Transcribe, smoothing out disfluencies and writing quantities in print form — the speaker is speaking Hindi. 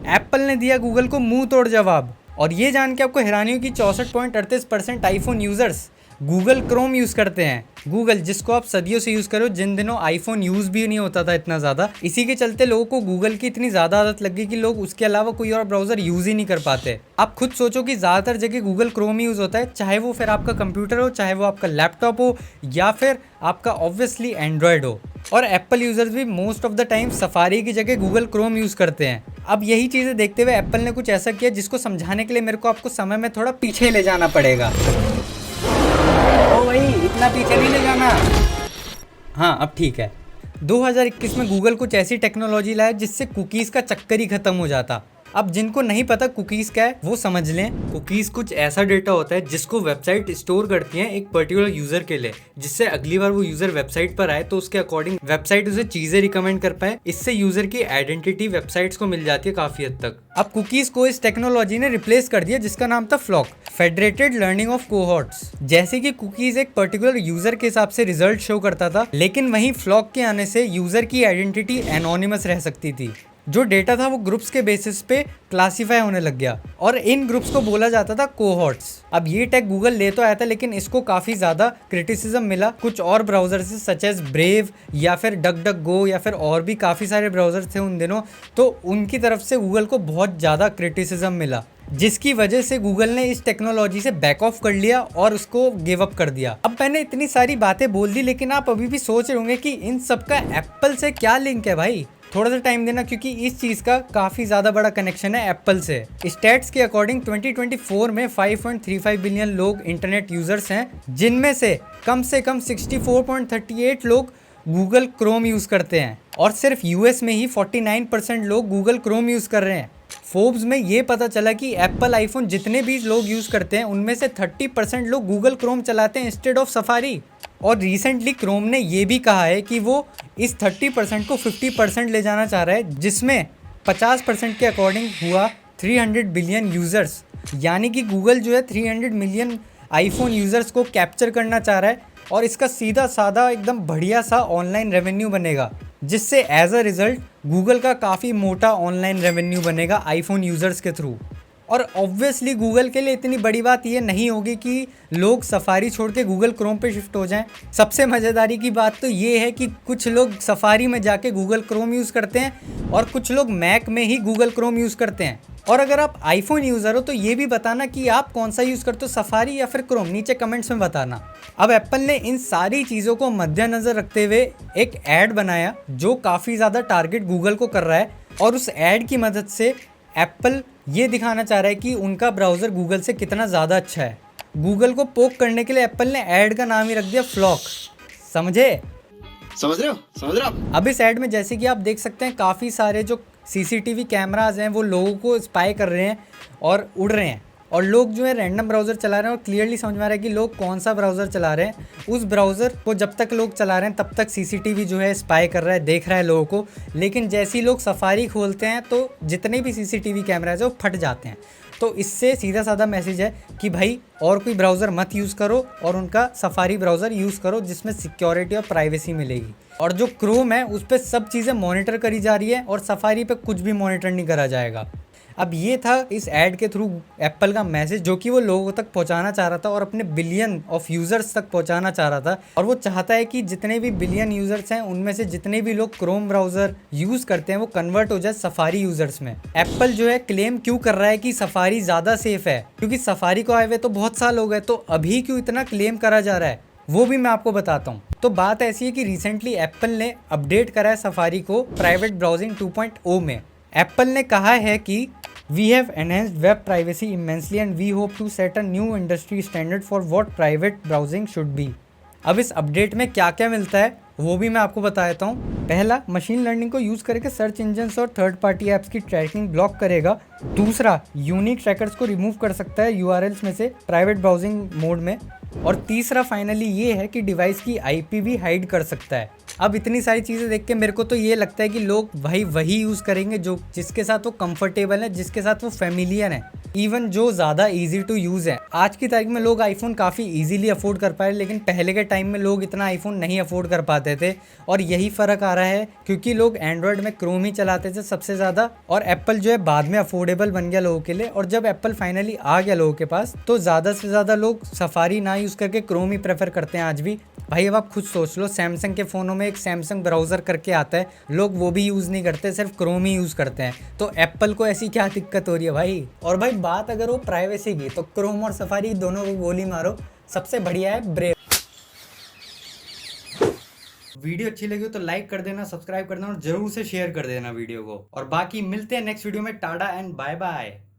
एप्पल ने दिया गूगल को मुंह तोड़ जवाब। और ये जान के आपको हैरानी हो कि 64.38% iPhone users Google Chrome use करते हैं। गूगल जिसको आप सदियों से यूज करो, जिन दिनों आईफोन यूज भी नहीं होता था इतना ज्यादा, इसी के चलते लोगों को गूगल की इतनी ज्यादा आदत लग गई कि लोग उसके अलावा कोई और ब्राउजर यूज ही नहीं कर पाते। आप खुद सोचो कि ज्यादातर जगह गूगल क्रोम यूज होता है, चाहे वो फिर आपका कंप्यूटर हो, चाहे वो आपका लैपटॉप हो, या फिर आपका ऑब्वियसली एंड्रॉयड हो। और एप्पल यूजर्स भी most of the time safari की जगह गूगल क्रोम यूज करते हैं। अब यही चीजें देखते हुए एप्पल ने कुछ ऐसा किया जिसको समझाने के लिए मेरे को आपको समय में थोड़ा पीछे ले जाना पड़ेगा। ओ भाई, इतना पीछे नहीं ले जाना। हाँ, अब ठीक है। 2021 में गूगल कुछ ऐसी टेक्नोलॉजी लाया जिससे कुकीज़ का चक्कर ही खत्म हो जाता। अब जिनको नहीं पता कुकीज़ क्या है वो समझ लें। कुकीज़ कुछ ऐसा डेटा होता है जिसको वेबसाइट स्टोर करती है एक पर्टिकुलर यूज़र के लिए, जिससे अगली बार वो यूज़र वेबसाइट पर आए तो उसके अकॉर्डिंग वेबसाइट उसे चीज़ें रिकमेंड कर पाए। इससे यूज़र की आइडेंटिटी वेबसाइट्स को मिल जाती है काफ़ी हद तक। अब कुकीज़ को इस टेक्नोलॉजी ने रिप्लेस कर दिया जिसका नाम था FLoC, federated learning of cohorts. जैसे कि कुकीज़ एक पर्टिकुलर यूज़र के हिसाब से रिजल्ट शो करता था, लेकिन वहीं फ्लॉक के आने से यूज़र की आइडेंटिटी एनोनिमस रह सकती थी। जो डेटा था वो ग्रुप्स के बेसिस पे क्लासीफाई होने लग गया और इन ग्रुप्स को बोला जाता था कोहॉर्ट्स। अब ये टैग गूगल ले तो आया था, लेकिन इसको काफ़ी ज़्यादा क्रिटिसिज्म मिला कुछ और ब्राउजर से, सच एज ब्रेव या फिर डक डक गो या फिर और भी काफ़ी सारे ब्राउजर थे उन दिनों, तो उनकी तरफ से गूगल को बहुत ज़्यादा क्रिटिसिज्म मिला, जिसकी वजह से गूगल ने इस टेक्नोलॉजी से बैक ऑफ कर लिया और उसको गिव अप कर दिया। अब मैंने इतनी सारी बातें बोल दी, लेकिन आप अभी भी सोच रहे होंगे कि इन सब का एप्पल से क्या लिंक है भाई। थोड़ा सा टाइम देना, क्योंकि इस चीज़ का काफ़ी ज़्यादा बड़ा कनेक्शन है एप्पल से। स्टैट्स के अकॉर्डिंग 2024 में 5.35 बिलियन लोग इंटरनेट यूज़र्स हैं, जिनमें से कम 64.38 लोग गूगल क्रोम यूज़ करते हैं और सिर्फ यूएस में ही 49% लोग गूगल क्रोम यूज़ कर रहे हैं। फोर्ब्स में ये पता चला कि एप्पल आईफोन जितने भी लोग यूज़ करते हैं उनमें से 30% लोग गूगल क्रोम चलाते हैं इंस्टेड ऑफ सफारी। और रिसेंटली क्रोम ने ये भी कहा है कि वो इस 30% को 50% ले जाना चाह रहा है, जिसमें 50% के अकॉर्डिंग हुआ 300 बिलियन यूज़र्स। यानी कि गूगल जो है 300 मिलियन आईफोन यूज़र्स को कैप्चर करना चाह रहा है और इसका सीधा साधा एकदम बढ़िया सा ऑनलाइन रेवेन्यू बनेगा, जिससे एज अ रिज़ल्ट गूगल का काफ़ी मोटा ऑनलाइन रेवेन्यू बनेगा आईफोन यूज़र्स के थ्रू। और ऑब्वियसली गूगल के लिए इतनी बड़ी बात ये नहीं होगी कि लोग सफारी छोड़ के गूगल क्रोम पे शिफ्ट हो जाएं। सबसे मज़ेदारी की बात तो ये है कि कुछ लोग सफारी में जाके गूगल क्रोम यूज़ करते हैं और कुछ लोग मैक में ही गूगल क्रोम यूज़ करते हैं। और अगर आप आईफोन यूज़र हो तो ये भी बताना कि आप कौन सा यूज़ करते हो, सफारी या फिर क्रोम, नीचे कमेंट्स में बताना। अब एप्पल ने इन सारी चीज़ों को मद्देनज़र रखते हुए एक ऐड बनाया जो काफ़ी ज़्यादा टारगेट गूगल को कर रहा है, और उस ऐड की मदद से एप्पल ये दिखाना चाह रहा है कि उनका ब्राउज़र गूगल से कितना ज़्यादा अच्छा है। गूगल को पोक करने के लिए एप्पल ने ऐड का नाम ही रख दिया फ्लॉक। समझे? समझ रहे हो? अब इस ऐड में जैसे कि आप देख सकते हैं काफ़ी सारे जो सीसीटीवी कैमराज हैं वो लोगों को स्पाई कर रहे हैं और उड़ रहे हैं, और लोग जो है रैंडम ब्राउज़र चला रहे हैं और क्लियरली समझ में आ रहा है कि लोग कौन सा ब्राउज़र चला रहे हैं। उस ब्राउज़र को जब तक लोग चला रहे हैं तब तक सीसीटीवी जो है स्पाई कर रहा है, देख रहा है लोगों को, लेकिन जैसे ही लोग सफारी खोलते हैं तो जितने भी सीसीटीवी कैमराज हैं वो फट जाते हैं। तो इससे सीधा साधा मैसेज है कि भाई और कोई ब्राउज़र मत यूज़ करो और उनका सफारी ब्राउज़र यूज़ करो जिसमें सिक्योरिटी और प्राइवेसी मिलेगी। और जो क्रोम है उस पर सब चीज़ें मॉनिटर करी जा रही है और सफारी पे कुछ भी मॉनिटर नहीं करा जाएगा। अब ये था इस ऐड के थ्रू एप्पल का मैसेज जो कि वो लोगों तक पहुंचाना चाह रहा था और अपने बिलियन ऑफ यूज़र्स तक पहुंचाना चाह रहा था। और वो चाहता है कि जितने भी बिलियन यूज़र्स हैं उनमें से जितने भी लोग क्रोम ब्राउज़र यूज़ करते हैं वो कन्वर्ट हो जाए सफारी यूज़र्स में। एप्पल जो है क्लेम क्यों कर रहा है कि सफारी ज़्यादा सेफ़ है, क्योंकि सफारी को आए हुए तो बहुत साल हो गए, तो अभी क्यों इतना क्लेम करा जा रहा है वो भी मैं आपको बताता हूँ। तो बात ऐसी है कि रिसेंटली एप्पल ने अपडेट करा है सफारी को प्राइवेट ब्राउजिंग 2.0 में। एप्पल ने कहा है कि We have enhanced web privacy immensely and we hope to set a new industry standard for what private browsing should be. अब इस अपडेट में क्या क्या मिलता है वो भी मैं आपको बता देता हूँ। पहला, मशीन लर्निंग को यूज़ करके सर्च इंजन्स और थर्ड पार्टी ऐप्स की ट्रैकिंग ब्लॉक करेगा। दूसरा, यूनिक ट्रैकर्स को रिमूव कर सकता है यूआरएल्स में से प्राइवेट ब्राउजिंग मोड में। और तीसरा फाइनली ये है कि डिवाइस की आईपी भी हाइड कर सकता है। अब इतनी सारी चीज़ें देख के मेरे को तो ये लगता है कि लोग वही यूज़ करेंगे जो जिसके साथ वो कंफर्टेबल है, जिसके साथ वो फेमिलियर है, इवन जो ज़्यादा ईजी टू यूज़ है। आज की तारीख में लोग आईफोन काफ़ी इजीली अफोर्ड कर पाए, लेकिन पहले के टाइम में लोग इतना आईफोन नहीं अफोर्ड कर पाते थे। और यही फ़र्क आ रहा है क्योंकि लोग एंड्रॉयड में क्रोम ही चलाते थे सबसे ज़्यादा, और एप्पल जो है बाद में अफोर्डेबल बन गया लोगों के लिए। और जब एप्पल फाइनली आ गया लोगों के पास, तो ज़्यादा से ज़्यादा लोग सफारी ना यूज़ करके क्रोम ही प्रेफर करते हैं आज भी। भाई अब आप खुद सोच लो, सैमसंग के फ़ोनों में एक सैमसंग ब्राउज़र करके आता है, लोग वो भी यूज़ नहीं करते, सिर्फ क्रोम ही यूज़ करते हैं। तो एप्पल को ऐसी क्या दिक्कत हो रही है भाई? और भाई बात अगर हो प्राइवेसी की, तो क्रोम और सफारी दोनों को गोली मारो, सबसे बढ़िया है ब्रेव। वीडियो अच्छी लगी हो तो लाइक कर देना, सब्सक्राइब कर देना और जरूर से शेयर कर देना वीडियो को। और बाकी मिलते हैं नेक्स्ट वीडियो में। Tata and bye bye.